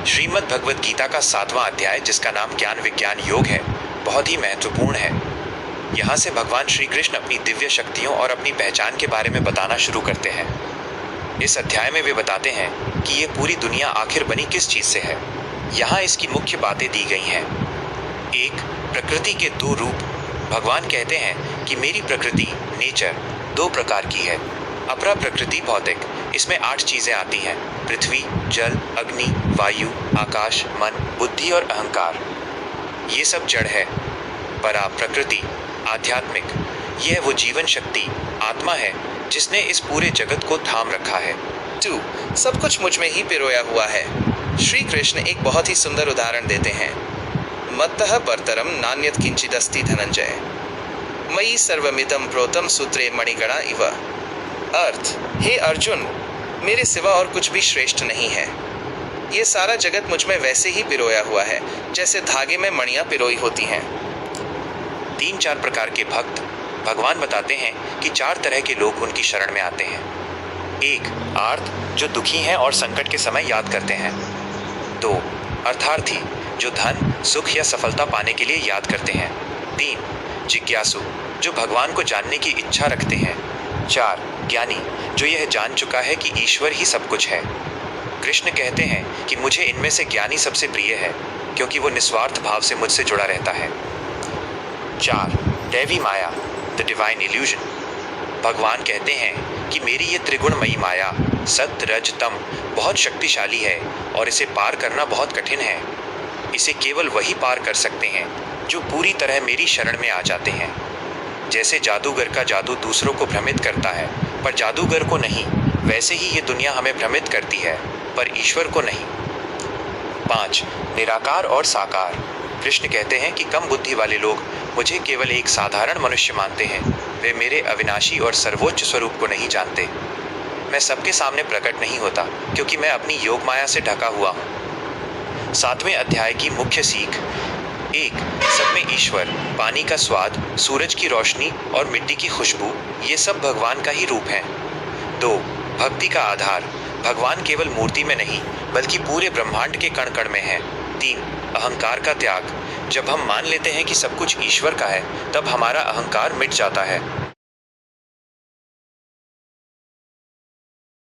श्रीमद् भगवद गीता का 7वां अध्याय, जिसका नाम ज्ञान विज्ञान योग है, बहुत ही महत्वपूर्ण है। यहाँ से भगवान श्री कृष्ण अपनी दिव्य शक्तियों और अपनी पहचान के बारे में बताना शुरू करते हैं। इस अध्याय में वे बताते हैं कि ये पूरी दुनिया आखिर बनी किस चीज़ से है। यहाँ इसकी मुख्य बातें दी गई हैं। एक, प्रकृति के दो रूप। भगवान कहते हैं कि मेरी प्रकृति नेचर दो प्रकार की है। अपरा प्रकृति भौतिक, इसमें 8 चीज़ें आती हैं: पृथ्वी, जल, अग्नि, वायु, आकाश, मन, बुद्धि और अहंकार। ये सब जड़ है। परा प्रकृति आध्यात्मिक, यह वो जीवन शक्ति आत्मा है जिसने इस पूरे जगत को थाम रखा है। 2. सब कुछ मुझ में ही पिरोया हुआ है। श्री कृष्ण एक बहुत ही सुंदर उदाहरण देते हैं। मत्तः परतरम नान्यत् किंचिदस्ति धनंजय, मयि सर्वमिदं प्रोतम सूत्रे मणिगणा इव। अर्थ, हे अर्जुन, मेरे सिवा और कुछ भी श्रेष्ठ नहीं है। ये सारा जगत मुझ में वैसे ही पिरोया हुआ है जैसे धागे में मणियां पिरोई होती हैं। 3-4 प्रकार के भक्त। भगवान बताते हैं कि 4 तरह के लोग उनकी शरण में आते हैं। 1, आर्त, जो दुखी हैं और संकट के समय याद करते हैं। 2, अर्थार्थी, जो धन, सुख या सफलता पाने के लिए याद करते हैं। 3, जिज्ञासु, जो भगवान को जानने की इच्छा रखते हैं। 4, ज्ञानी, जो यह जान चुका है कि ईश्वर ही सब कुछ है। कृष्ण कहते हैं कि मुझे इनमें से ज्ञानी सबसे प्रिय है, क्योंकि वो निस्वार्थ भाव से मुझसे जुड़ा रहता है। 4, दैवी माया, द डिवाइन इल्यूजन। भगवान कहते हैं कि मेरी ये त्रिगुणमयी माया सत्य रज तम बहुत शक्तिशाली है और इसे पार करना बहुत कठिन है। इसे केवल वही पार कर सकते हैं जो पूरी तरह मेरी शरण में आ जाते हैं। जैसे जादूगर का जादू दूसरों को भ्रमित करता है पर जादूगर को नहीं, वैसे ही ये दुनिया हमें भ्रमित करती है पर ईश्वर को नहीं। 5, निराकार और साकार। कृष्ण कहते हैं कि कम बुद्धि वाले लोग मुझे केवल एक साधारण मनुष्य मानते हैं। वे मेरे अविनाशी और सर्वोच्च स्वरूप को नहीं जानते। मैं सबके सामने प्रकट नहीं होता क्योंकि मैं अपनी योग माया से ढका हुआ हूँ। 7वें अध्याय की मुख्य सीख। 1, सब में ईश्वर, पानी का स्वाद, सूरज की रोशनी और मिट्टी की खुशबू, ये सब भगवान का ही रूप हैं। 2, भक्ति का आधार। भगवान केवल मूर्ति में नहीं बल्कि पूरे ब्रह्मांड के कण कण में है। 3, अहंकार का त्याग। जब हम मान लेते हैं कि सब कुछ ईश्वर का है तब हमारा अहंकार मिट जाता है।